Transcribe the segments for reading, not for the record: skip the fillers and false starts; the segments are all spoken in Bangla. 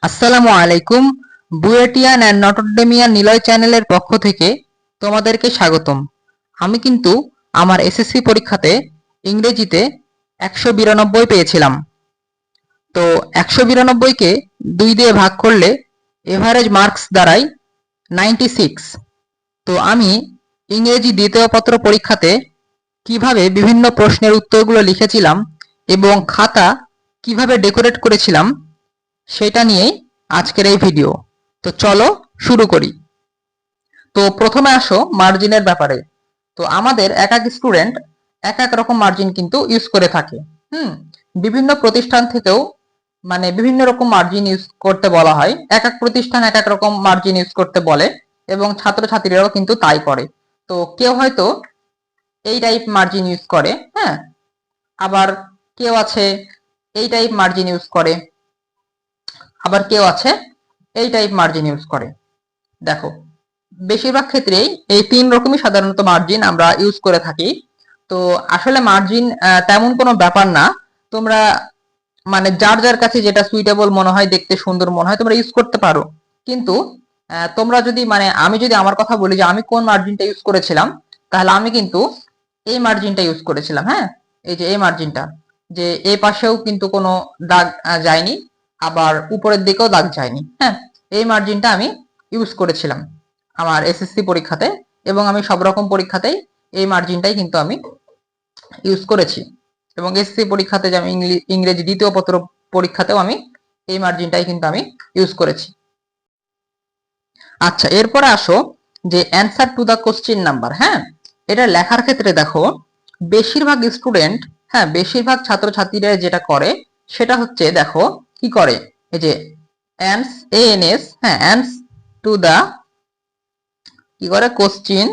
আসসালামু আলাইকুম। বুয়েটিয়ান অ্যান্ড নটরডেমিয়ান নিলয় চ্যানেলের পক্ষ থেকে তোমাদেরকে স্বাগতম। আমি কিন্তু আমার এসএসসি পরীক্ষাতে ইংরেজিতে 192 পেয়েছিলাম। তো 192কে 2 দিয়ে ভাগ করলে এভারেজ মার্কস দাঁড়ায় 96। তো আমি ইংরেজি দ্বিতীয় পত্র পরীক্ষাতে কিভাবে বিভিন্ন প্রশ্নের উত্তরগুলো লিখেছিলাম এবং খাতা কিভাবে ডেকোরেট করেছিলাম সেটা নিয়েই আজকের এই ভিডিও। তো চলো শুরু করি। তো প্রথমে আসো মার্জিনের ব্যাপারে। তো আমাদের এক এক স্টুডেন্ট এক এক রকম মার্জিন কিন্তু ইউজ করে থাকে। বিভিন্ন প্রতিষ্ঠান থেকেও মানে বিভিন্ন রকম মার্জিন ইউজ করতে বলা হয়। এক এক প্রতিষ্ঠান এক এক রকম মার্জিন ইউজ করতে বলে এবং ছাত্রছাত্রীরাও কিন্তু তাই করে। তো কেউ হয়তো এই টাইপ মার্জিন ইউজ করে, হ্যাঁ, আবার কেউ আছে এই টাইপ মার্জিন ইউজ করে, আবার কেউ আছে এই টাইপ মার্জিন ইউজ করে। দেখো, বেশিরভাগ ক্ষেত্রেই এই 3 রকমই সাধারণত মার্জিন আমরা ইউজ করে থাকি। তো আসলে মার্জিন তেমন কোনো ব্যাপার না। তোমরা মানে যার যার কাছে যেটা সুইটেবল মনে হয়, দেখতে সুন্দর মনে হয়, তোমরা ইউজ করতে পারো। কিন্তু তোমরা যদি মানে আমি যদি আমার কথা বলি যে আমি কোন মার্জিনটা ইউজ করেছিলাম, তাহলে আমি কিন্তু এই মার্জিনটা ইউজ করেছিলাম। হ্যাঁ, এই যে এই মার্জিনটা, যে এই পাশেও কিন্তু কোনো দাগ যায়নি, আবার উপরের দিকেও দাগ যায়নি। হ্যাঁ, এই মার্জিনটা আমি ইউজ করেছিলাম আমার এসএসসি পরীক্ষাতে, এবং আমি সব রকম পরীক্ষাতেই এই মার্জিনটাই কিন্তু আমি ইউজ করেছি। এবং এসএসসি পরীক্ষাতে যে আমি ইংরেজি দ্বিতীয় পত্র পরীক্ষাতেও আমি এই মার্জিনটাই কিন্তু আমি ইউজ করেছি। আচ্ছা, এরপরে আসো যে answer to the question number. হ্যাঁ, এটা লেখার ক্ষেত্রে দেখো বেশিরভাগ স্টুডেন্ট, হ্যাঁ বেশিরভাগ ছাত্রছাত্রীরা যেটা করে সেটা হচ্ছে, দেখো কি করে, এই যে ANS, হ্যাঁ অ্যান্স টু দা কি করে কোশ্চেন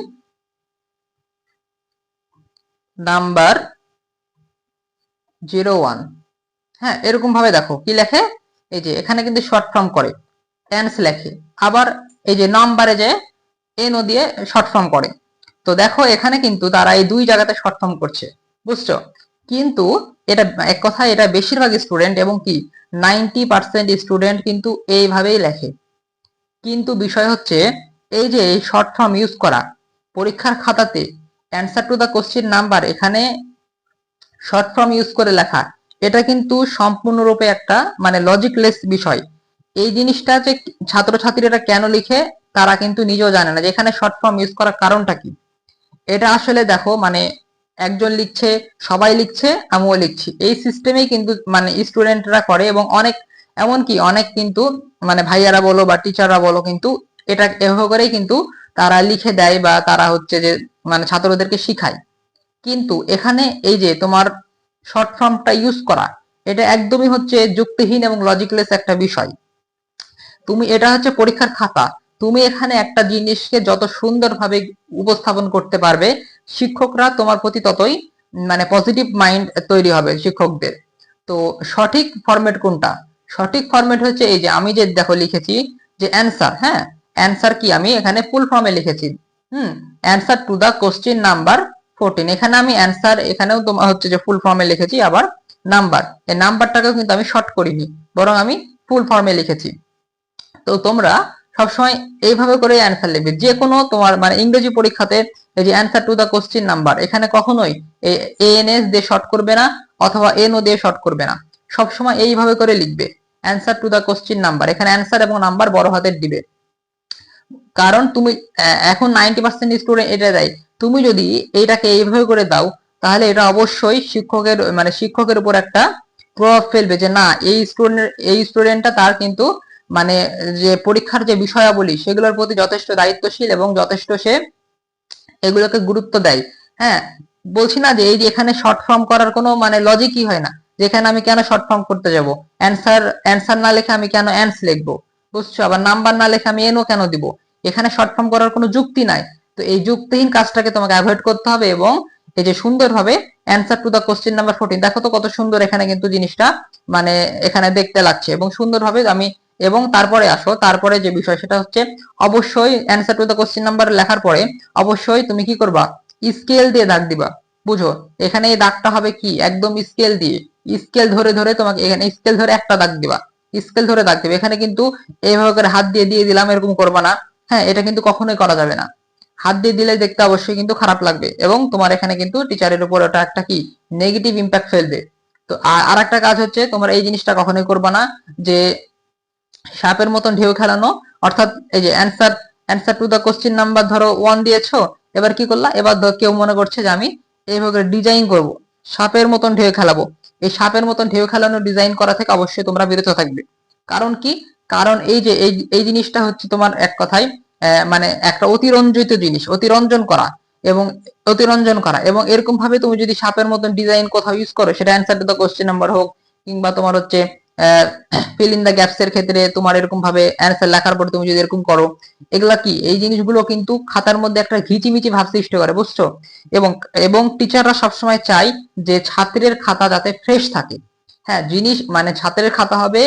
নাম্বার 01। হ্যাঁ, এরকম ভাবে দেখো কি লেখে, এই যে এখানে কিন্তু শর্ট ফর্ম করে অ্যান্স লেখে, আবার এই যে নাম্বারে যে এনও দিয়ে শর্ট ফর্ম করে। তো দেখো এখানে কিন্তু তারা এই দুই জায়গাতে শর্ট ফর্ম করছে, বুঝছো? কিন্তু এটা এক কথায় এটা বেশিরভাগ স্টুডেন্ট এবং কি 90% স্টুডেন্ট কিন্তু এইভাবেই লেখে। কিন্তু বিষয় হচ্ছে এই যে এই শর্ট ফর্ম ইউজ করা পরীক্ষার খাতাতে answer to the question number, এখানে শর্ট ফর্ম ইউজ করে লেখা, এটা কিন্তু সম্পূর্ণরূপে একটা মানে লজিকলেস বিষয়। এই জিনিসটা যে ছাত্রছাত্রীরা কেন লিখে তারা কিন্তু নিজেও জানে না যে এখানে শর্ট ফর্ম ইউজ করার কারণটা কি। এটা আসলে দেখো মানে একজন লিখছে, সবাই লিখছে, আমিও লিখছি, এই সিস্টেমেই কিন্তু মানে স্টুডেন্টরা করে। এবং অনেক এমনকি অনেক কিন্তু মানে ভাইয়ারা বলো বা টিচাররা বলো কিন্তু এটা এভাবে করেই কিন্তু তারা লিখে দেয় বা তারা হচ্ছে যে মানে ছাত্রদেরকে শিখায়। কিন্তু এখানে এই যে তোমার শর্ট ফর্মটা ইউজ করা, এটা একদমই হচ্ছে যুক্তিহীন এবং লজিকলেস একটা বিষয়। তুমি এটা হচ্ছে পরীক্ষার খাতা, তুমি এখানে একটা জিনিসকে যত সুন্দরভাবে উপস্থাপন করতে পারবে, শিক্ষকরা তোমার প্রতি ততই মানে পজিটিভ মাইন্ড তৈরি হবে শিক্ষকদের। তো সঠিক ফরম্যাট কোনটা? সঠিক ফরম্যাট হচ্ছে এই যে আমি যে দেখো লিখেছি যে অ্যান্সার, হ্যাঁ অ্যান্সার কি আমি এখানে ফুল ফর্মে লিখেছি। Answer to the question number 14, এখানে আমি অ্যান্সার এখানেও তোমার হচ্ছে যে ফুল ফর্মে লিখেছি, আবার নাম্বার, এই নাম্বারটাকেও কিন্তু আমি শর্ট করিনি, বরং আমি ফুল ফর্মে লিখেছি। তো তোমরা সবসময় এইভাবে করে অ্যান্সার লিখবে যে কোনো তোমার মানে ইংরেজি পরীক্ষাতে। এই যে answer to the question number, এখানে কখনোই ANS দিয়ে শর্ট করবে না অথবা NO দিয়ে শর্ট করবে না, সবসময় এইভাবে করে লিখবে answer to the question number. এখানে অ্যান্সার এবং নাম্বার বড় হাতের দিবে, কারণ তুমি এখন 90% স্টুডেন্ট এটা দেয়। তুমি যদি এইটাকে এইভাবে করে দাও, তাহলে এটা অবশ্যই শিক্ষকের উপর একটা প্রভাব ফেলবে যে না, এই স্টুডেন্টটা তার কিন্তু মানে যে পরীক্ষার যে বিষয়াবলী সেগুলোর প্রতি যথেষ্ট দায়িত্বশীল এবং যথেষ্ট সে এগুলোকে গুরুত্ব দেয়। হ্যাঁ, বলছি না যে এই যে এখানে শর্ট ফর্ম করার কোনো মানে লজিকই হয় না, যেখানে আমি কেন শর্ট ফর্ম করতে যাব? অ্যান্সার না লিখে আমি কেন অ্যান্স লিখবো, বুঝছো? আবার নাম্বার না লিখে আমি এনও কেন দিব? এখানে শর্ট ফর্ম করার কোনো যুক্তি নাই। তো এই যুক্তিহীন কাজটাকে তোমাকে অ্যাভয়েড করতে হবে এবং এই যে সুন্দরভাবে answer to the question number 14, দেখো তো কত সুন্দর এখানে কিন্তু জিনিসটা মানে এখানে দেখতে লাগছে এবং সুন্দরভাবে আমি। এবং তারপরে আসো, তারপরে যে বিষয় সেটা হচ্ছে অবশ্যই answer to the question number লেখার পরে অবশ্যই তুমি কি করবা, স্কেল দিয়ে দাগ দিবা। বুঝো, এখানে এই দাগটা হবে কি একদম স্কেল দিয়ে, স্কেল ধরে ধরে তোমাকে এখানে স্কেল ধরে একটা দাগ দিবা, স্কেল ধরে দাগ দেবে। এখানে কিন্তু এইভাবে করে হাত দিয়ে দিয়ে দিলাম, এরকম করবা না। হ্যাঁ, এটা কিন্তু কখনোই করা যাবে না। হাত দিয়ে দিলে দেখতে অবশ্যই কিন্তু খারাপ লাগবে, এবং তোমার এখানে কিন্তু টিচারের উপর ওটা একটা কি নেগেটিভ ইম্প্যাক্ট ফেলবে। তো আর একটা কাজ হচ্ছে, তোমার এই জিনিসটা কখনোই করবা না যে সাপের মতন ঢেউ খেলানো। অর্থাৎ এই যে answer to the question number ধরো 1 দিয়েছো, এবার কি করলা, এবার কেউ মনে করছে যে আমি এইভাবে ডিজাইন করব, সাপের মতন ঢেউ খেলাবো। এই সাপের মতন ঢেউ খেলানো ডিজাইন করা থেকে অবশ্যই তোমরা বিরত থাকবে। কারণ কি, কারণ এই যে এই জিনিসটা হচ্ছে তোমার এক কথায় মানে একটা অতিরঞ্জিত জিনিস, এবং এরকম ভাবে তুমি যদি সাপের মতন ডিজাইন কোথাও ইউজ করো, সেটা answer to the question number হোক, কিংবা তোমার হচ্ছে ফিল ইন দা গ্যাপস এর ক্ষেত্রে তোমার এরকম ভাবে অ্যান্সার লেখার পর তুমি যদি এরকম করো, এগুলা কি, এই জিনিসগুলো কিন্তু খাতার মধ্যে একটা ঘিচিমিচি ভাব সৃষ্টি করে, বুঝছো? এবং এবং টিচাররা সবসময় চাই যে ছাত্রের খাতা যাতে ফ্রেশ থাকে। হ্যাঁ, জিনিস মানে ছাত্রের খাতা হবে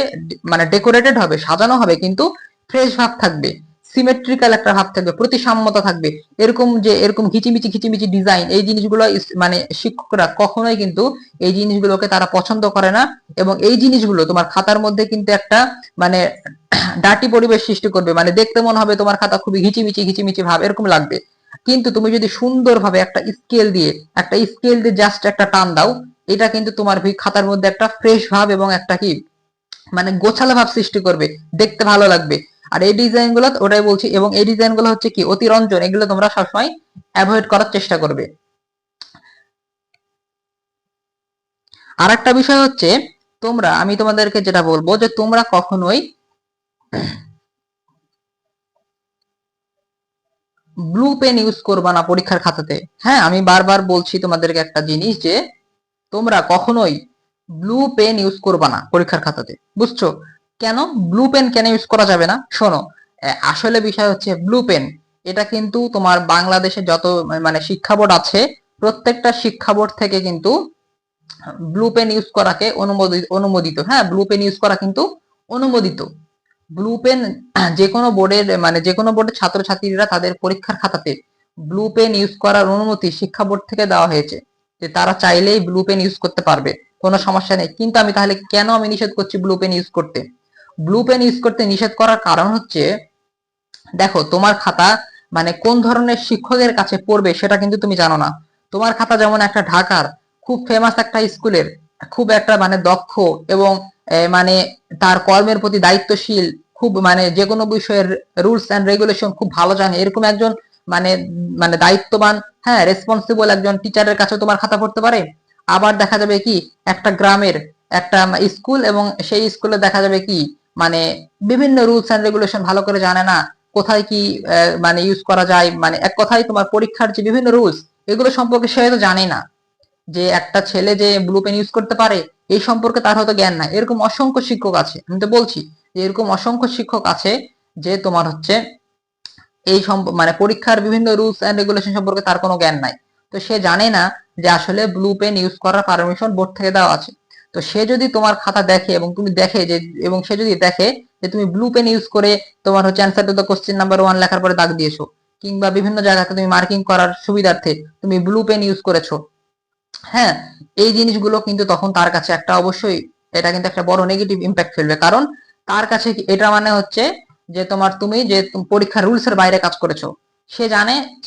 মানে ডেকোরেটেড হবে, সাজানো হবে, কিন্তু ফ্রেশ ভাব থাকবে, সিমেট্রিক্যাল একটা ভাব থাকবে, প্রতিসাম্যতা থাকবে। এরকম ঘিচিমিচি ঘিচিমিচি ডিজাইন, এই জিনিসগুলো মানে শিক্ষকরা কখনোই কিন্তু এই জিনিসগুলোকে তারা পছন্দ করে না। এবং এই জিনিসগুলো তোমার খাতার মধ্যে কিন্তু একটা মানে ডার্টি পরিবেশ সৃষ্টি করবে, মানে দেখতে মনে হবে তোমার খাতা খুবই ঘিচিমিচি ঘিচিমিচি ভাব এরকম লাগবে। কিন্তু তুমি যদি সুন্দরভাবে একটা স্কেল দিয়ে জাস্ট একটা টান দাও, এটা কিন্তু তোমার খাতার মধ্যে একটা ফ্রেশ ভাব এবং একটা কি মানে গোছালো ভাব সৃষ্টি করবে, দেখতে ভালো লাগবে। আর এই ডিজাইন গুলো, ওটাই বলছি, এবং এই ডিজাইন গুলো হচ্ছে কি অতিরঞ্জন, এগুলো তোমরা সবসময় অ্যাভয়েড করার চেষ্টা করবে। আর একটা বিষয় হচ্ছে, আমি তোমাদেরকে যেটা বলবো যে তোমরা কখনোই ব্লু পেন ইউজ করবা না পরীক্ষার খাতাতে। হ্যাঁ, আমি বারবার বলছি তোমাদেরকে একটা জিনিস, যে তোমরা কখনোই ব্লু পেন ইউজ করবা না পরীক্ষার খাতাতে, বুঝছো? কেন ব্লু পেন কেন ইউজ করা যাবে না, শোনো। আসলে বিষয় হচ্ছে ব্লু পেন, এটা কিন্তু তোমার বাংলাদেশে যত মানে শিক্ষা বোর্ড আছে, প্রত্যেকটা শিক্ষা বোর্ড থেকে কিন্তু ব্লু পেন ইউজ করাকে অনুমোদিত। হ্যাঁ, ব্লু পেন ইউজ করা কিন্তু অনুমোদিত। ব্লু পেন যে কোনো বোর্ডের ছাত্রছাত্রীরা তাদের পরীক্ষার খাতাতে ব্লু পেন ইউজ করার অনুমতি শিক্ষা বোর্ড থেকে দেওয়া হয়েছে, যে তারা চাইলেই ব্লু পেন ইউজ করতে পারবে, কোনো সমস্যা নেই। কিন্তু আমি তাহলে কেন নিষেধ করছি ব্লু পেন ইউজ করতে? ব্লু পেন ইউজ করতে নিষেধ করার কারণ হচ্ছে, দেখো তোমার খাতা মানে কোন ধরনের শিক্ষকের কাছে পড়বে সেটা কিন্তু তুমি জানো না। তোমার খাতা যেমন একটা ঢাকার খুব ফেমাস একটা স্কুলের খুব একটা মানে দক্ষ এবং মানে তার কর্মের প্রতি দায়িত্বশীল, খুব মানে যে কোনো বিষয়ের রুলস এন্ড রেগুলেশন খুব ভালো জানে, এরকম একজন মানে মানে দায়িত্ববান, হ্যাঁ রেসপন্সিবল একজন টিচারের কাছে তোমার খাতা পড়তে পারে। আবার দেখা যাবে কি একটা গ্রামের একটা স্কুল, এবং সেই স্কুলে দেখা যাবে কি মানে বিভিন্ন রুলস এন্ড রেগুলেশন ভালো করে জানে না, কোথায় কি মানে ইউজ করা যায়, মানে এক কথায় তোমার পরীক্ষার যে বিভিন্ন রুলস, এগুলো সম্পর্কে সে হয়তো জানে না। যে একটা ছেলে যে ব্লু পেন ইউজ করতে পারে এই সম্পর্কে তার হয়তো জ্ঞান নাই। এরকম অসংখ্য শিক্ষক আছে, আমি তো বলছি যে এরকম অসংখ্য শিক্ষক আছে, যে তোমার হচ্ছে মানে পরীক্ষার বিভিন্ন রুলস এন্ড রেগুলেশন সম্পর্কে তার কোনো জ্ঞান নাই। তো সে জানে না যে আসলে ব্লু পেন ইউজ করার পারমিশন বোর্ড থেকে দেওয়া আছে। তো সে যদি তোমার খাতা দেখে এবং সে যদি দেখে যে তুমি ব্লু পেন ইউজ করে তোমার হচ্ছে answer to the question number 1 লেখার পরে দাগ দিয়েছো, কিংবা বিভিন্ন জায়গাতে তুমি মার্কিং করার সুবিধার্থে তুমি ব্লু পেন ইউজ করেছো, হ্যাঁ, এই জিনিসগুলো কিন্তু তখন তার কাছে একটা অবশ্যই এটা কিন্তু একটা বড় নেগেটিভ ইম্প্যাক্ট ফেলবে। কারণ তার কাছে এটা মানে হচ্ছে যে তুমি পরীক্ষার রুলস এর বাইরে কাজ করেছো।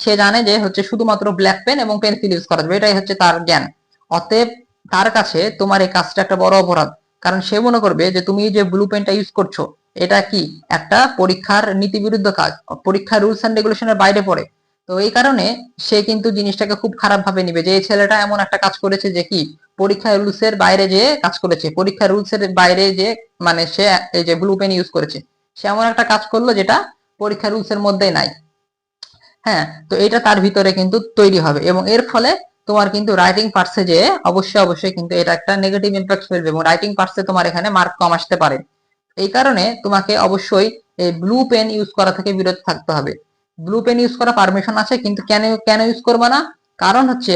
সে জানে যে হচ্ছে শুধুমাত্র ব্ল্যাক পেন এবং পেন্সিল ইউজ করা যাবে, এটাই হচ্ছে তার জ্ঞান। অতএব তার কাছে তোমার এই কাজটা একটা বড় অপরাধ। কারণ সে মনে করবে যে তুমি যে ব্লু পেনটা ইউজ করছো, এটা কি একটা পরীক্ষার নীতিবিরুদ্ধ কাজ, পরীক্ষার রুলস এন্ড রেগুলেশনের বাইরে পড়ে। তো এই কারণে সে কিন্তু জিনিসটাকে খুব খারাপ ভাবে নিবে, যে এই ছেলেটা এমন একটা কাজ করেছে যে কি পরীক্ষার রুলস এর বাইরে যে কাজ করেছে, পরীক্ষার রুলস এর বাইরে যে মানে সে এই যে ব্লু পেন ইউজ করেছে, সে এমন একটা কাজ করলো যেটা পরীক্ষার রুলস এর মধ্যেই নাই। হ্যাঁ, তো এটা তার ভিতরে কিন্তু তৈরি হবে, এবং এর ফলে তোমার কিন্তু রাইটিং পার্টসে যে অবশ্যই কিন্তু এটা একটা নেগেটিভ ইম্প্যাক্ট ফেলবে, এবং রাইটিং পার্টসে তোমার এখানে মার্ক কম আসতে পারে। এই কারণে তোমাকে অবশ্যই এই ব্লু পেন ইউজ করা থেকে বিরত থাকতে হবে। ব্লু পেন ইউজ করা পারমিশন আছে, কিন্তু কেন কেন ইউজ করবে না? কারণ হচ্ছে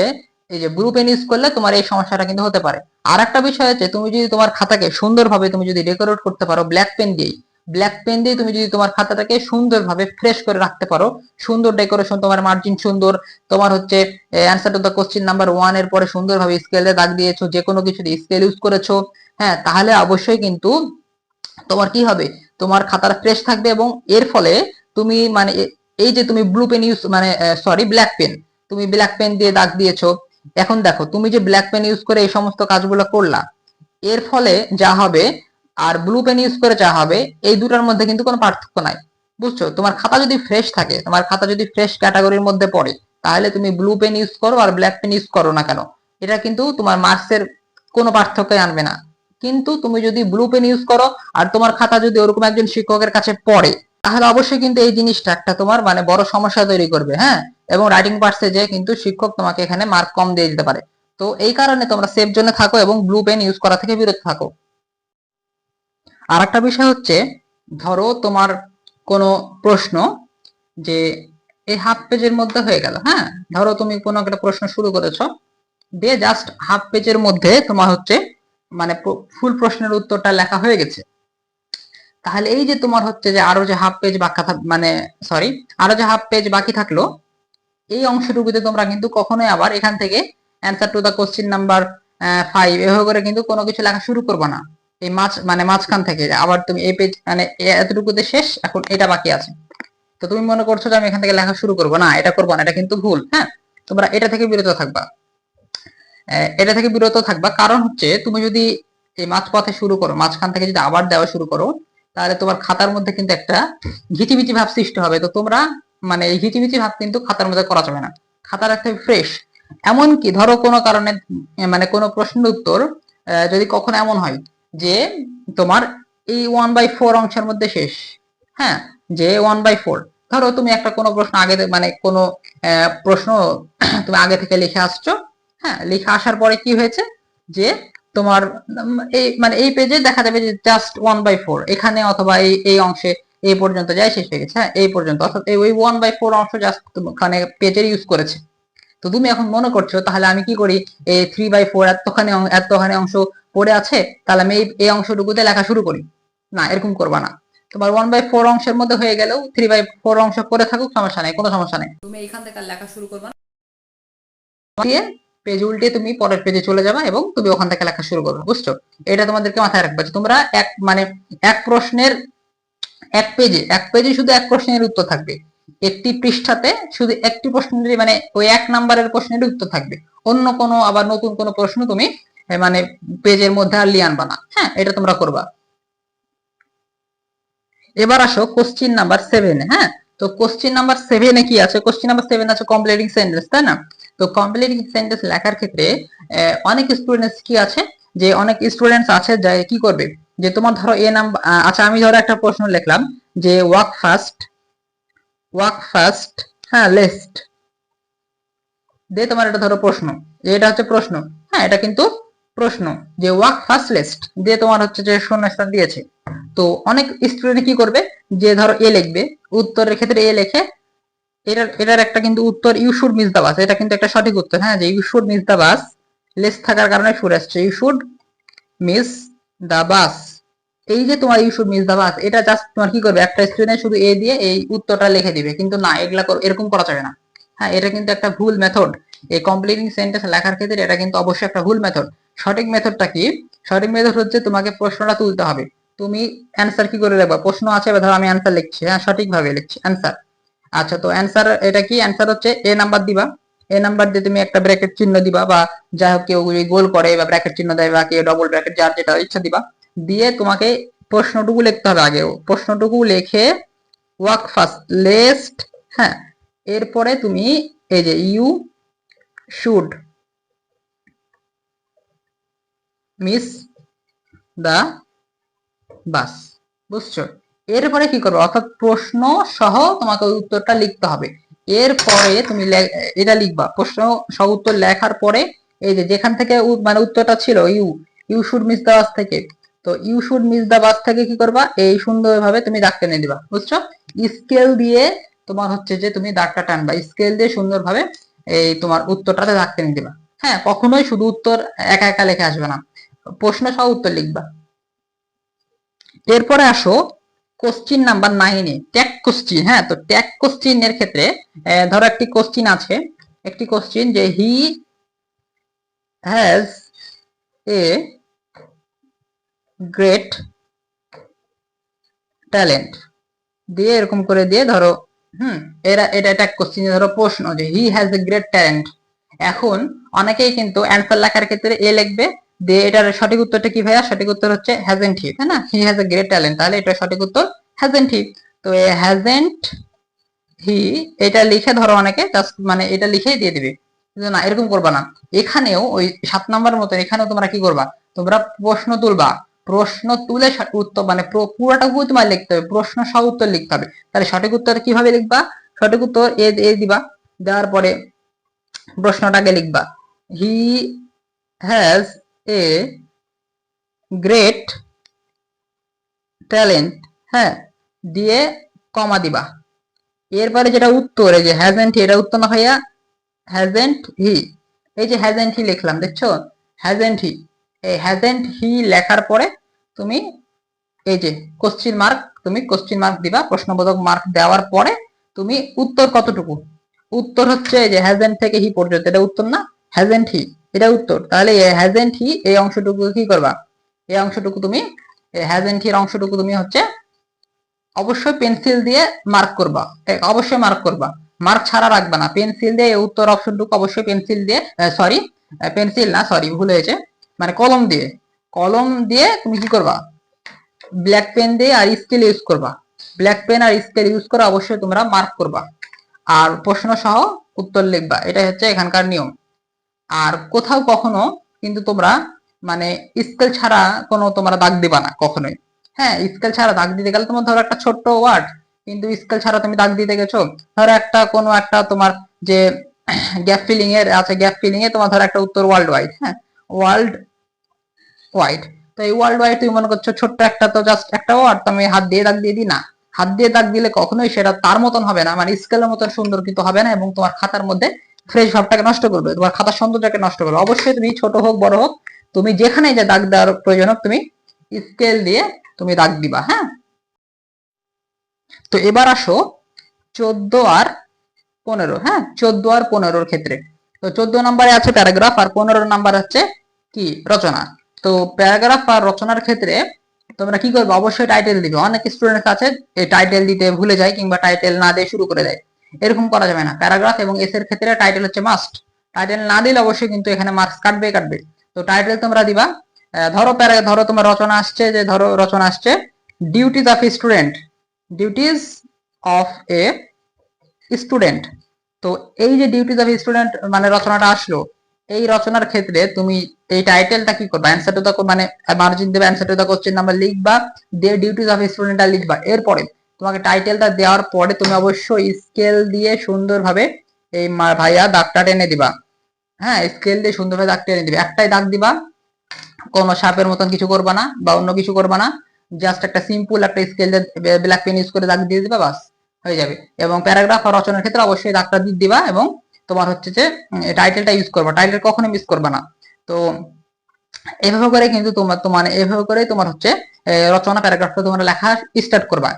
এই যে ব্লু পেন ইউজ করলে তোমার এই সমস্যাটা কিন্তু হতে পারে। আর একটা বিষয় হচ্ছে, তুমি যদি তোমার খাতাকে সুন্দরভাবে তুমি যদি ডেকোরেট করতে পারো ব্ল্যাক পেন দিয়ে তুমি যদি তোমার খাতাটাকে সুন্দরভাবে ফ্রেশ করে রাখতে পারো, সুন্দর ডেকোরেশন, তোমার মার্জিন সুন্দর, তোমার হচ্ছে answer to the question number 1 এর পরে সুন্দরভাবে স্কেলে দাগ দিয়েছো, যে কোনো কিছু দিয়ে স্কেল ইউজ করেছো, হ্যাঁ, তাহলে অবশ্যই কিন্তু তোমার কি হবে, তোমার খাতাটা ফ্রেশ থাকবে এবং এর ফলে তুমি মানে এই যে তুমি ব্লু পেন ইউজ মানে সরি ব্ল্যাক পেন, তুমি ব্ল্যাক পেন দিয়ে দাগ দিয়েছো, এখন দেখো তুমি যে ব্ল্যাক পেন ইউজ করে এই সমস্ত কাজগুলো করলা, এর ফলে যা হবে আর ব্লু পেন ইউজ করে যা হবে এই দুটার মধ্যে কিন্তু কোনো পার্থক্য নাই। বুঝছো, তোমার খাতা যদি ফ্রেশ থাকে, তোমার খাতা যদি ফ্রেশ ক্যাটাগরির মধ্যে পড়ে, তাহলে তুমি ব্লু পেন ইউজ করো আর ব্ল্যাক পেন ইউজ করো না কেন, এটা কিন্তু তোমার মার্কসের কোনো পার্থক্য আনবে না। কিন্তু তুমি যদি ব্লু পেন ইউজ করো আর তোমার খাতা যদি ওরকম একজন শিক্ষকের কাছে পড়ে, তাহলে অবশ্যই কিন্তু এই জিনিসটা একটা তোমার মানে বড় সমস্যা তৈরি করবে। হ্যাঁ, এবং রাইটিং পার্টসে যে কিন্তু শিক্ষক তোমাকে এখানে মার্ক কম দিয়ে দিতে পারে। তো এই কারণে তোমরা সেফ জোনে থাকো এবং ব্লু পেন ইউজ করা থেকে বিরত থাকো। আর একটা বিষয় হচ্ছে, ধরো তোমার কোনো প্রশ্ন যে এই হাফ পেজের মধ্যে হয়ে গেল, হ্যাঁ, ধরো তুমি কোনো একটা প্রশ্ন শুরু করেছো, দিয়ে জাস্ট হাফ পেজের মধ্যে তোমার হচ্ছে মানে ফুল প্রশ্নের উত্তরটা লেখা হয়ে গেছে, তাহলে এই যে তোমার হচ্ছে যে আরো যে হাফ পেজ বাকি মানে সরি আরো যে হাফ পেজ বাকি থাকলো, এই অংশটুকুতে তোমরা কিন্তু কখনোই আবার এখান থেকে answer to the question number 5 এভাবে করে কিন্তু কোনো কিছু লেখা শুরু করবে না। এই মানে মাঝখান থেকে আবার তুমি এই পেজ মানে এতটুকুতে শেষ, এখন এটা বাকি আছে, তো তুমি মনে করছো যে আমি এখান থেকে লেখা শুরু করবো, না এটা করবো না, এটা কিন্তু ভুল। হ্যাঁ, তোমরা এটা থেকে বিরত থাকবা, এটা থেকে বিরত থাকবা। কারণ হচ্ছে তুমি যদি এই মাঝপথে শুরু করো, মাঝখান থেকে যদি আবার দেওয়া শুরু করো, তাহলে তোমার খাতার মধ্যে কিন্তু একটা ঘিচিবিচি ভাব সৃষ্টি হবে। তো তোমরা মানে এই ঘিচিবিচি ভাব কিন্তু খাতার মধ্যে করা যাবে না, খাতা রাখতে ফ্রেশ। এমনকি ধরো কোনো কারণে মানে কোনো প্রশ্নের উত্তর যদি কখনো এমন হয় যে তোমার এই 1/4 অংশের মধ্যে শেষ, হ্যাঁ, যে 1/4, ধরো তুমি একটা কোনো প্রশ্ন আগে মানে কোনো প্রশ্ন তুমি আগে থেকে লিখে আসছো, হ্যাঁ, লিখে আসার পরে কি হয়েছে যে তোমার এই মানে এই পেজে দেখা যাবে যে জাস্ট 1/4 এখানে অথবা এই এই অংশে এই পর্যন্ত যাই শেষ হয়ে গেছে, হ্যাঁ, এই পর্যন্ত, অর্থাৎ এই ওই 1/4 অংশ জাস্ট ওখানে পেজের ইউজ করেছে। তো তুমি এখন মনে করছো তাহলে আমি কি করি, এই 3/4 এতখানি অংশ পড়ে আছে, তাহলে আমি এই অংশটুকুতে লেখা শুরু করি। না, এরকম করবা না। তোমার 1/4 অংশের মধ্যে হয়ে গেলেও 3/4 অংশ করে থাকুক, সমস্যা নেই, কোনো সমস্যা নেই, তুমি এখান থেকে লেখা শুরু করবা দিয়ে পেজ উল্টে তুমি পরের পেজে চলে যাবা এবং তুমি ওখান থেকে লেখা শুরু করবে। বুঝছো, এটা তোমাদেরকে মাথায় রাখবে যে তোমরা এক মানে এক প্রশ্নের এক পেজে শুধু এক প্রশ্নের উত্তর থাকবে, একটি পৃষ্ঠাতে শুধু একটি প্রশ্নের মানে ওই 1 নাম্বারের প্রশ্নের উত্তর থাকবে, অন্য কোনো আবার নতুন কোনো প্রশ্ন তুমি মানে পেজের মধ্যে আর লিয়ে আনবা না। হ্যাঁ, এটা তোমরা করবা। এবার আসো কোশ্চিন নাম্বার 7। হ্যাঁ, তো কোশ্চিন নাম্বার 7 কি আছে, কোশ্চিন নাম্বার 7 আছে কমপ্লিটিং সেন্টেন্স, তাই না? তো কমপ্লিটিং সেন্টেন্স লেখার ক্ষেত্রে অনেক স্টুডেন্টস কি আছে, যে অনেক স্টুডেন্টস আছে যে কি করবে, যে তোমার ধরো এ নাম্বার, আচ্ছা আমি ধরো একটা প্রশ্ন লিখলাম যে ওয়াক ফাস্ট, হ্যাঁ, লেস্ট, দিয়ে তোমার এটা ধরো প্রশ্ন, এটা হচ্ছে প্রশ্ন। হ্যাঁ, এটা কিন্তু প্রশ্ন, যে ওয়াক ফার্স্ট লিস্ট দিয়ে তোমার হচ্ছে যে শূন্যস্থান দিয়েছে। তো অনেক স্টুডেন্ট কি করবে, যে ধরো এ লিখবে, উত্তরের ক্ষেত্রে এ লেখে, এটার একটা কিন্তু উত্তর you should miss the bus, এটা কিন্তু একটা সঠিক উত্তর। হ্যাঁ, যে you should miss the bus, less থাকার কারণে শুড আসছে, you should miss the bus. এই যে তোমার you should miss the bus, এটা জাস্ট তোমার কি করবে, একটা স্টুডেন্ট শুধু এ দিয়ে এই উত্তরটা লিখে দিবে, কিন্তু না, এগুলা এরকম করা যাবে না। হ্যাঁ, এটা কিন্তু একটা ভুল মেথড, এই কমপ্লিটিং সেন্টেন্স লেখার ক্ষেত্রে এটা কিন্তু অবশ্যই একটা ভুল মেথড। সঠিক মেথডটা কি, সঠিক মেথড হচ্ছে তোমাকে প্রশ্নটা তুলতে হবে, তুমি অ্যান্সার কি করে লিখবা, প্রশ্ন আছে, ধরো আমি অ্যান্সার লিখছি, হ্যাঁ, সঠিকভাবে লিখছি অ্যান্সার। আচ্ছা, তো অ্যান্সার এটা কি, অ্যান্সার হচ্ছে এ নাম্বার দিবা, এ নাম্বার দিয়ে তুমি একটা ব্র্যাকেট চিহ্ন দিবা, বা যাই হোক কেউ গোল করে বা ব্র্যাকেট চিহ্ন দেয়, বা কেউ ডবল ব্র্যাকেট, যার যেটা ইচ্ছা দিবা, দিয়ে তোমাকে প্রশ্নটুকু লিখতে হবে আগে, প্রশ্নটুকু লিখে ওয়ার্ক ফার্স্ট লিস্ট, হ্যাঁ, এরপরে তুমি এই যে ইউ শুড মিস দা বাস। বুঝছো, এরপরে কি করবে, অর্থাৎ প্রশ্ন সহ তোমাকে ওই উত্তরটা লিখতে হবে। এরপরে তুমি এটা লিখবা, প্রশ্ন সহ উত্তর লেখার পরে এই যে যেখান থেকে মানে উত্তরটা ছিল you you should miss the বাস থেকে, তো ইউ শুড মিস দা বাস থেকে কি করবা, এই সুন্দরভাবে তুমি দাগ টেনে দিবা। বুঝছো, স্কেল দিয়ে তোমার হচ্ছে যে তুমি দাগটা টানবা, স্কেল দিয়ে সুন্দরভাবে এই তোমার উত্তরটাতে দাগ টেনে দিবা। হ্যাঁ, কখনোই শুধু উত্তর একা একা লিখে আসবে না, প্রশ্ন সহ উত্তর লিখবা। এরপরে আসো কোশ্চিন নাম্বার 9 ট্যাগ কোশ্চিন। হ্যাঁ, তো ট্যাগ কোশ্চিন এর ক্ষেত্রে ধরো একটি কোশ্চিন আছে, একটি কোশ্চিন যে he has a great talent দিয়ে এরকম করে দিয়ে ধরো এটা একটা কোশ্চেন, ধরো প্রশ্ন যে he has a great talent. এখন অনেকেই কিন্তু অ্যান্সার লেখার ক্ষেত্রে এ লিখবে, দিয়ে এটার সঠিক উত্তরটা কি ভাইয়া? সঠিক উত্তর হচ্ছে হ্যাজেন্ট হি, তাই না? He has a great talent, তাহলে এটা সঠিক উত্তর হ্যাজেন্ট হি। তো এ হ্যাজেন্ট হি এটা লিখে ধরো অনেকে জাস্ট মানে এটা লিখেই দিয়ে দিবে, কিন্তু না, এরকম করবা না। এখানেও ওই 7 নম্বরের মতো এখানেও তোমরা কি করবা? তোমরা প্রশ্ন তুলবা, প্রশ্ন তুলে উত্তর মানে পুরোটা তোমার লিখতে হবে, প্রশ্ন সহ উত্তর লিখতে হবে। তাহলে সঠিক উত্তর কিভাবে লিখবা? সঠিক উত্তর এ দিবা, দেওয়ার পরে প্রশ্নটাকে লিখবা he has a great talent, হ্যাঁ, দিয়ে কমা দিবা। এরপরে যেটা উত্তর, এই যে হ্যাজেন্ট হি, এটা উত্তর না ভাইয়া? হ্যাজেন্ট হি, এই যে হ্যাজেন্ট হি লিখলাম, দেখছো? হ্যাজেন্ট হি, এই হ্যাজেন্ট হি লেখার পরে তুমি এই যে কোশ্চিন মার্ক, তুমি কোশ্চিন মার্ক দিবা, প্রশ্নবোধক মার্ক দেওয়ার পরে তুমি উত্তর কতটুকু? উত্তর হচ্ছে এই যে হ্যাজেন্ট থেকে হি পর্যন্ত, এটা উত্তর না? হ্যাজেন্ট হি এটা উত্তর, তাহলে হ্যাজেন্ট হি এই অংশটুকু কি করবা? এই অংশটুকু তুমি, হ্যাজেন্ট হির অংশটুকু তুমি হচ্ছে অবশ্যই পেন্সিল দিয়ে মার্ক করবা, অবশ্যই মার্ক করবা, মার্ক ছাড়া রাখবা না। পেন্সিল দিয়ে এই উত্তর অপশনটুকু অবশ্যই পেন্সিল দিয়ে, সরি পেন্সিল না, সরি ভুল হয়েছে, মানে কলম দিয়ে, কলম দিয়ে তুমি কি করবা? ব্ল্যাক পেন দিয়ে আর স্কেল ইউজ করবা, ব্ল্যাক পেন আর স্কেল ইউজ করে অবশ্যই তোমরা মার্ক করবা, আর প্রশ্ন সহ উত্তর লিখবা, এটাই হচ্ছে এখানকার নিয়ম। আর কোথাও কখনো কিন্তু তোমরা মানে স্কেল ছাড়া কোনো তোমরা দাগ দিবা না কখনোই। হ্যাঁ, স্কেল ছাড়া দাগ দিতে গেলে তোমার ধরো একটা ছোট্ট ওয়ার্ড, কিন্তু স্কেল ছাড়া তুমি দাগ দিতে গেছো, ধরো একটা কোনো একটা তোমার যে গ্যাপ ফিলিং এর আছে, গ্যাপ ফিলিং এ তোমার ধরো একটা উত্তর ওয়ার্ল্ড ওয়াইড, হ্যাঁ, ওয়ার্ল্ড ওয়াইড, তো এই ওয়ার্ল্ড ওয়াইড তুমি মনে করছো ছোট্ট একটা, তো জাস্ট একটা ওয়ার্ড, তুমি হাত দিয়ে দাগ দিয়ে দিই না, হাত দিয়ে দাগ দিলে কখনোই সেটা তার মতন হবে না, মানে স্কেলের মতন সুন্দর কিন্তু হবে না, এবং তোমার খাতার মধ্যে ফ্রেশ ভাবটাকে নষ্ট করবে, তোমার খাতার সৌন্দর্যকে নষ্ট করবে। অবশ্যই তুমি ছোট হোক বড় হোক, তুমি যেখানে যে দাগ দেওয়ার প্রয়োজন হোক তুমি স্কেল দিয়ে তুমি দাগ দিবা। হ্যাঁ, তো এবার আসো 14 আর 15, হ্যাঁ, 14 আর 15 ক্ষেত্রে। তো 14 নম্বরে আছে প্যারাগ্রাফ, আর 15 নাম্বার হচ্ছে কি? রচনা। তো প্যারাগ্রাফ আর রচনার ক্ষেত্রে তোমরা কি করবে? অবশ্যই টাইটেল দিবে। অনেক স্টুডেন্ট আছে এই টাইটেল দিতে ভুলে যায়, কিংবা টাইটেল না দিয়ে শুরু করে দেয়, এরকম করা যাবে না। প্যারাগ্রাফ এবং এসের ক্ষেত্রে টাইটেল হচ্ছে মাস্ট, টাইটেল না দিলে অবশ্যই কিন্তু এখানে মার্কস কাটবে কাটবে। তো টাইটেল তোমরা দিবা, ধরো তোমার রচনা আসছে, যে ধরো রচনা আসছে duties of a student, duties of a student. তো এই যে ডিউটিজ অফ স্টুডেন্ট মানে রচনাটা আসলো, এই রচনার ক্ষেত্রে তুমি এই টাইটেলটা কি করবা? অ্যান্সার টু দা মানে মার্জিন দেবে, answer to the question number লিখবা, দিয়ে ডিউটিজ অফ স্টুডেন্টটা লিখবা। এরপরে তোমাকে টাইটেলটা দেওয়ার পরে তুমি অবশ্যই স্কেল দিয়ে সুন্দরভাবে এই ভাইয়া দাগটা টেনে দিবা। হ্যাঁ, স্কেল দিয়ে সুন্দরভাবে দাগ টেনে দিবে, একটাই দাগ দিবা, কোনো সাপের মতন কিছু করবা না বা অন্য কিছু করবা না, জাস্ট একটা সিম্পল একটা স্কেল দিয়ে ব্ল্যাক পেন ইউজ করে দাগ দিয়ে দিবা, বাস হয়ে যাবে। এবং প্যারাগ্রাফ আর রচনার ক্ষেত্রে অবশ্যই দাগটা দিয়ে দিবা, এবং তোমার হচ্ছে যে টাইটেলটা ইউজ করবা, টাইটেল কখনো মিস করবা না। তো এভাবে করে কিন্তু তোমার মানে এভাবে করে তোমার হচ্ছে রচনা প্যারাগ্রাফটা তোমরা লেখা স্টার্ট করবা।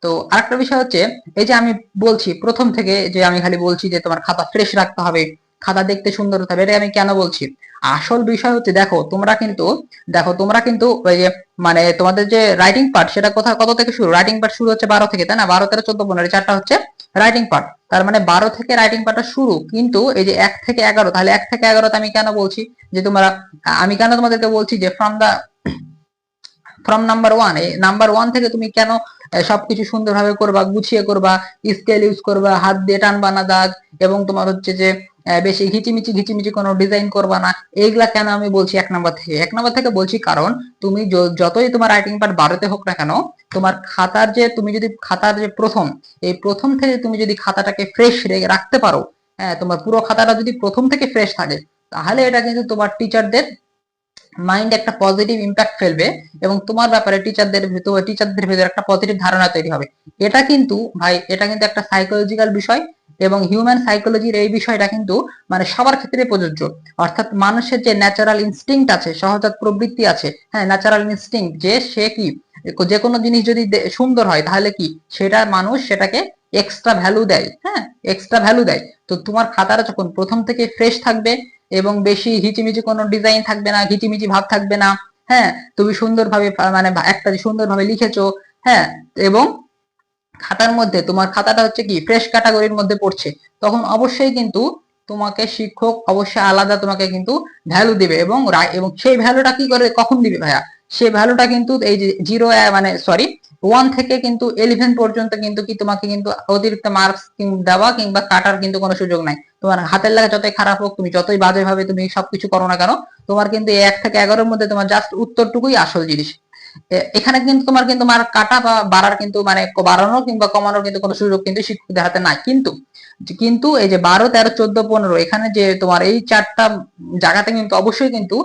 তো আরেকটা বিষয় হচ্ছে, এই যে আমি বলছি প্রথম থেকে যে আমি খালি বলছি যে তোমার খাতা ফ্রেশ রাখতে হবে, খাতা দেখতে সুন্দর হতে হবে, এটা আমি কেন বলছি? আসল বিষয় হচ্ছে দেখো তোমরা কিন্তু ওই যে মানে তোমাদের যে রাইটিং পার্ট, সেটা কত থেকে শুরু? রাইটিং পার্ট শুরু হচ্ছে 12 থেকে, তাই না? 12, 13, 14, 15 চারটা হচ্ছে রাইটিং পার্ট, তার মানে 12 থেকে রাইটিং পার্টটা শুরু। কিন্তু এই যে 1 থেকে 11, তাহলে 1 থেকে 11তে আমি কেন বলছি যে তোমরা, আমি কেন তোমাদেরকে বলছি যে ফ্রম নাম্বার 1, এই নাম্বার 1 থেকে তুমি কেন সবকিছু সুন্দরভাবে করবা, গুছিয়ে করবা, স্কেল ইউজ করবা, হাত দিয়ে টানবা না দাগ, এবং তোমার হচ্ছে যে বেশি ঘিচিমিচি কোনো ডিজাইন করবা না, এইগুলা কেন আমি বলছি 1 নাম্বার থেকে বলছি? কারণ তুমি যতই তোমার রাইটিং পার্ট 12তে হোক না কেন, তোমার খাতার যে তুমি যদি খাতার যে প্রথম থেকে তুমি যদি খাতাটাকে ফ্রেশ রাখতে পারো, হ্যাঁ, তোমার পুরো খাতাটা যদি প্রথম থেকে ফ্রেশ থাকে, তাহলে এটা কিন্তু তোমার টিচারদের মাইন্ড একটা পজিটিভ ইম্প্যাক্ট ফেলবে, এবং তোমার ব্যাপারে টিচারদের ভিতরে একটা পজিটিভ ধারণা তৈরি হবে। এটা কিন্তু ভাই, এটা কিন্তু একটা সাইকোলজিক্যাল বিষয়, এবং হিউম্যান সাইকোলজির এই বিষয়টা কিন্তু মানে সবার ক্ষেত্রে প্রযোজ্য। অর্থাৎ মানুষের যে ন্যাচারাল ইনস্টিংক্ট আছে, সহজাত প্রবৃত্তি আছে, হ্যাঁ, ন্যাচারাল ইনস্টিংক্ট, যে সে কি যে কোনো জিনিস যদি সুন্দর হয়, তাহলে কি সেটা মানুষ সেটাকে এক্সট্রা ভ্যালু দেয়, হ্যাঁ, এক্সট্রা ভ্যালু দেয়। তো তোমার খাতাটা যখন প্রথম থেকে ফ্রেশ থাকবে, এবং বেশি হিচিমিচি কোনো ডিজাইন থাকবে না, হিচিমিচি ভাব থাকবে না, হ্যাঁ, তুমি সুন্দরভাবে মানে একটা সুন্দরভাবে লিখেছো, হ্যাঁ, এবং খাতার মধ্যে তোমার খাতাটা হচ্ছে কি ফ্রেশ ক্যাটাগরির মধ্যে পড়ছে, তখন অবশ্যই কিন্তু তোমাকে শিক্ষক অবশ্যই আলাদা তোমাকে কিন্তু ভ্যালু দিবে, এবং সেই ভ্যালুটা কি করে কখন দিবে ভাইয়া, সেই ভ্যালুটা কিন্তু এই যে জিরো মানে সরি 1 থেকে কিন্তু 11 পর্যন্ত কিন্তু কি তোমাকে কিন্তু অতিরিক্ত মার্কস দেওয়া কিংবা কাটার কিন্তু কোনো সুযোগ নাই। তোমার হাতের লেখা যতই খারাপ হোক, তুমি যতই বাজে ভাবে তুমি সবকিছু করো না কেন, তোমার কিন্তু এই 1 থেকে 11-এর মধ্যে তোমার জাস্ট উত্তরটুকুই আসল জিনিস। এখানে কিন্তু তোমার কিন্তু মার্ক কাটা বা বাড়ার কিন্তু মানে বাড়ানোর কিংবা কমানোর কিন্তু কোনো সুযোগ কিন্তু শিক্ষকদের হাতে নাই। কিন্তু কিন্তু এই যে 12, 13, 14, 15 এখানে যে তোমার এই 4টা জায়গাতে কিন্তু অবশ্যই কিন্তু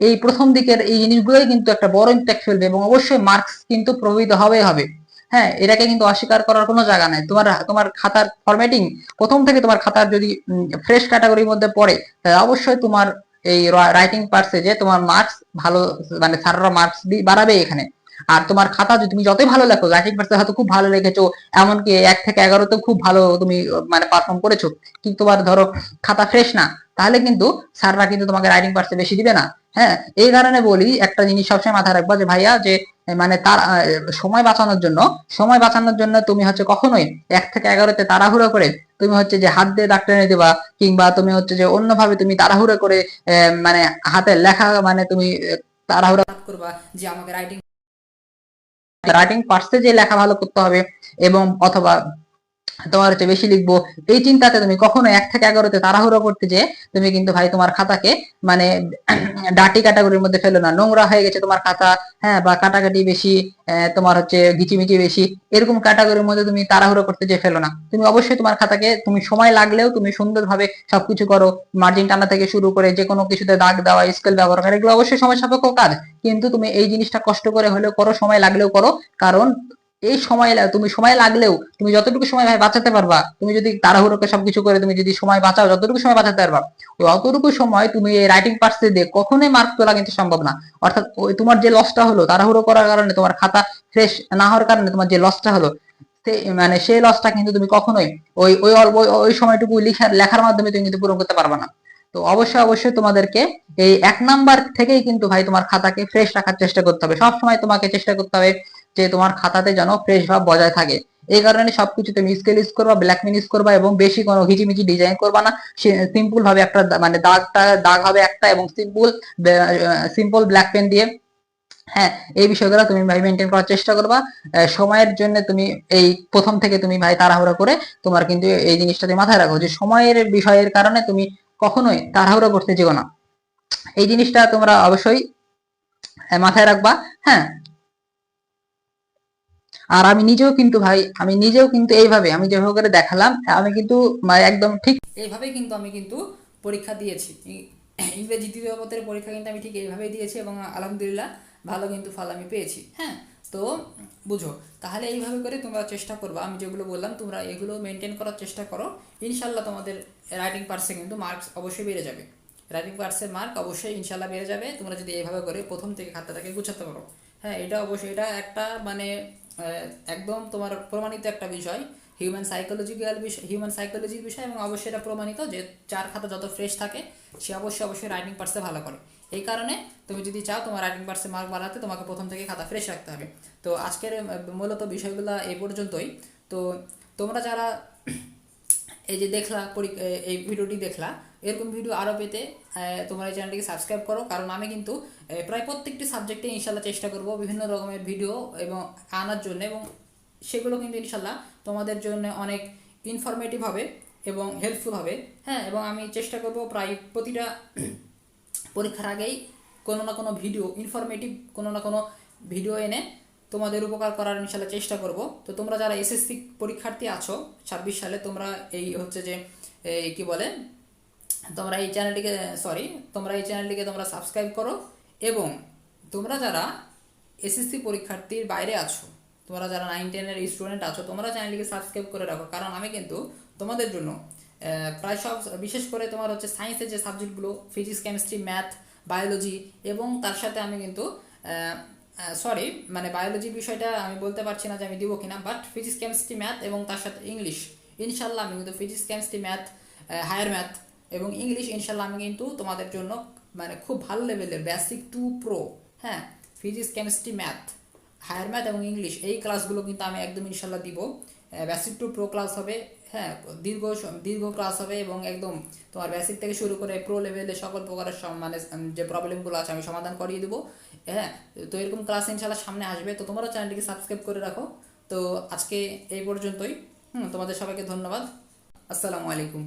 এই প্রথম দিকের এই জিনিসগুলোই কিন্তু একটা বড় ইম্প্যাক্ট ফেলবে এবং অবশ্যই মার্কস কিন্তু প্রভাবিত হবে। হ্যাঁ, এটাকে কিন্তু অস্বীকার করার কোনো জায়গা নাই। তোমার তোমার খাতার ফরম্যাটিং প্রথম থেকে তোমার খাতার যদি ফ্রেশ ক্যাটাগরির মধ্যে পড়ে, তাহলে অবশ্যই তোমার এই রাইটিং পার্টসে যে তোমার মার্কস ভালো, মানে স্যাররা মার্কস বাড়াবে এখানে। আর তোমার খাতা যদি তুমি যতই ভালো লেখো, রাইটিং পার্টসে হয়তো খুব ভালো লিখেছো, এমনকি 1 থেকে 11 তেও খুব ভালো তুমি মানে পারফর্ম করেছো, কিন্তু তোমার ধরো খাতা ফ্রেশ না, তাহলে কিন্তু স্যাররা কিন্তু তোমাকে রাইটিং পার্টসে বেশি দিবে না। হ্যাঁ, এই কারণে বলি একটা জিনিস সবসময় মাথায় রাখবা যে ভাইয়া যে মানে তার সময় বাঁচানোর জন্য তুমি হচ্ছে কখনোই 1 থেকে 11-তে তাড়াহুড়ো করে তুমি হচ্ছে যে হাত দিয়ে দাগ টেনে দিবা, কিংবা তুমি হচ্ছে যে অন্যভাবে তুমি তাড়াহুড়ো করে মানে হাতের লেখা মানে তুমি তাড়াহুড়ো করবা যে আমাকে রাইটিং রাইটিং পার্টসে যে লেখা ভালো করতে হবে, এবং অথবা তোমার হচ্ছে বেশি লিখবো, এই চিন্তাতে তুমি কখনো 1 থেকে 11-তে তাড়াহুড়ো করতে যে তুমি কিন্তু ভাই তোমার খাতাকে মানে ডাটি ক্যাটাগরির মধ্যে ফেলো না। নোংরা হয়ে গেছে তোমার খাতা, হ্যাঁ, বা কাটাকাটি বেশি, তোমার হচ্ছে ঘিচিমিচি বেশি, এরকম ক্যাটাগরির মধ্যে তুমি তাড়াহুড়ো করতে যে ফেলো না। তুমি অবশ্যই তোমার খাতাকে তুমি সময় লাগলেও তুমি সুন্দরভাবে সবকিছু করো, মার্জিন টানা থেকে শুরু করে যে কোনো কিছুতে দাগ দেওয়া, স্কেল ব্যবহার করা, এগুলো অবশ্যই সময় সাপেক্ষ কাজ, কিন্তু তুমি এই জিনিসটা কষ্ট করে হলেও করো, সময় লাগলেও করো। কারণ এই তুমি সময় লাগলেও তুমি যতটুকু সময় ভাই বাঁচাতে পারবা, তুমি যদি তাড়াহুড়ো করে সবকিছু করে তুমি যদি সময় বাঁচাও, যতটুকু সময় বাঁচাতে পারবা, ওই অতটুকু সময় তুমি এই রাইটিং পার্টসে দিয়ে কখনোই মার্ক তোলা কিন্তু সম্ভব না। অর্থাৎ ওই তোমার যে লসটা হলো তাড়াহুড়ো করার কারণে, তোমার খাতা ফ্রেশ না হওয়ার কারণে তোমার যে লসটা হলো, মানে সেই লসটা কিন্তু তুমি কখনোই ওই ওই অল্প ওই সময়টুকু লেখার মাধ্যমে তুমি কিন্তু পূরণ করতে পারবা না। তো অবশ্যই তোমাদেরকে এই 1 নাম্বার থেকেই কিন্তু ভাই তোমার খাতাকে ফ্রেশ রাখার চেষ্টা করতে হবে। সব সময় তোমাকে চেষ্টা করতে হবে যে তোমার খাতাতে যেন ফ্রেশ ভাব বজায় থাকে। এই কারণে সবকিছু তুমি স্কেল ইউজ করবা, ব্ল্যাক পেন ইউজ করবা, এবং বেশি কোনো ঘিচিমিচি ডিজাইন করবা না। সিম্পল ভাবে একটা মানে দাগ হবে একটা, এবং সিম্পল ব্ল্যাক পেন দিয়ে, হ্যাঁ, এই বিষয়গুলো তুমি ভাই মেনটেন করার চেষ্টা করবা। সময়ের জন্য তুমি এই প্রথম থেকে তুমি ভাই তাড়াহুড়ো করে, তোমার কিন্তু এই জিনিসটা তুমি মাথায় রাখো যে সময়ের বিষয়ের কারণে তুমি কখনোই তাড়াহুড়ো করতে যেও না। এই জিনিসটা তোমরা অবশ্যই মাথায় রাখবা। হ্যাঁ, আর আমি নিজেও কিন্তু এইভাবে আমি যেভাবে করে দেখালাম, আমি কিন্তু একদম ঠিক এইভাবেই কিন্তু আমি কিন্তু পরীক্ষা দিয়েছি। ইংরেজি দ্বিতীয় পত্রের পরীক্ষা কিন্তু আমি ঠিক এইভাবেই দিয়েছি, এবং আলহামদুলিল্লাহ ভালো কিন্তু ফল আমি পেয়েছি। হ্যাঁ, তো বুঝো, তাহলে এইভাবে করে তোমরা চেষ্টা করবা, আমি যেগুলো বললাম তোমরা এগুলো মেনটেন করার চেষ্টা করো, ইনশাল্লাহ তোমাদের রাইটিং পার্টসে কিন্তু মার্কস অবশ্যই বেড়ে যাবে। রাইটিং পার্টসের মার্ক অবশ্যই ইনশাল্লাহ বেড়ে যাবে, তোমরা যদি এইভাবে করে প্রথম থেকে খাতাটাকে গুছাতে পারো। হ্যাঁ, এটা অবশ্যই এটা একটা মানে একদম তোমার প্রমাণিত একটা বিষয়, হিউম্যান সাইকোলজির বিষয়, এবং অবশ্যই এটা প্রমাণিত যে যার খাতা যত ফ্রেশ থাকে সে অবশ্যই রাইটিং পার্টসে ভালো করে। এই কারণে তুমি যদি চাও তোমার রাইটিং পার্টসে মার্ক বাড়াতে, তোমাকে প্রথম থেকে খাতা ফ্রেশ রাখতে হবে। তো আজকের মূলত বিষয়গুলো এই পর্যন্তই। তো তোমরা যারা এই যে দেখলা এই ভিডিওটি দেখলা, এরকম ভিডিও আরও পেতে তোমরা এই চ্যানেলটিকে সাবস্ক্রাইব করো, কারণ আমি কিন্তু প্রায় প্রত্যেকটি সাবজেক্টে ইনশাল্লাহ চেষ্টা করব বিভিন্ন রকমের ভিডিও এবং আনার জন্য, এবং সেগুলো কিন্তু ইনশাল্লাহ তোমাদের জন্য অনেক ইনফরমেটিভ হবে এবং হেল্পফুল হবে। হ্যাঁ, এবং আমি চেষ্টা করব প্রায় প্রতিটা পরীক্ষার আগেই কোনো না কোনো ভিডিও, ইনফরমেটিভ কোনো না কোনো ভিডিও এনে তোমাদের উপকার করার ইনশাল্লাহ চেষ্টা করব। তো তোমরা যারা এসএসসি পরীক্ষার্থী আছো 26 সালে, তোমরা এই হচ্ছে যে এই কি বলে তোমরা এই চ্যানেলটিকে তোমরা সাবস্ক্রাইব করো, এবং তোমরা যারা এসএসসি পরীক্ষার্থীর বাইরে আছো, তোমরা যারা 9-10-এর স্টুডেন্ট আছো, তোমরা চ্যানেলটিকে সাবস্ক্রাইব করে রাখো, কারণ আমি কিন্তু তোমাদের জন্য প্রায় সব, বিশেষ করে তোমার হচ্ছে সায়েন্সের যে সাবজেক্টগুলো ফিজিক্স, কেমিস্ট্রি, ম্যাথ, বায়োলজি, এবং তার সাথে আমি কিন্তু মানে বায়োলজি বিষয়টা আমি বলতে পারছি না যে আমি দিব কিনা, বাট ফিজিক্স, কেমিস্ট্রি, ম্যাথ এবং তার সাথে ইংলিশ, ইনশাল্লাহ আমি কিন্তু physics, chemistry, math, higher math এবং ইংলিশ ইনশাল্লাহ আমি কিন্তু তোমাদের জন্য মানে খুব ভালো লেভেলের বেসিক টু প্রো, হ্যাঁ, physics, chemistry, math, higher math এবং ইংলিশ এই ক্লাসগুলো কিন্তু আমি একদম ইনশাল্লাহ দিব। বেসিক টু প্রো ক্লাস হবে, হ্যাঁ, দীর্ঘ ক্লাস হবে এবং একদম তোমার বেসিক থেকে শুরু করে প্রো লেভেলে সকল প্রকারের মানে যে প্রবলেমগুলো আছে আমি সমাধান করিয়ে দেবো। হ্যাঁ, তো এরকম ক্লাস ইনশাল্লাহ সামনে আসবে, তো তোমরা চ্যানেলটিকে সাবস্ক্রাইব করে রাখো। তো আজকে এই পর্যন্তই। তোমাদের সবাইকে ধন্যবাদ। আসসালামু আলাইকুম।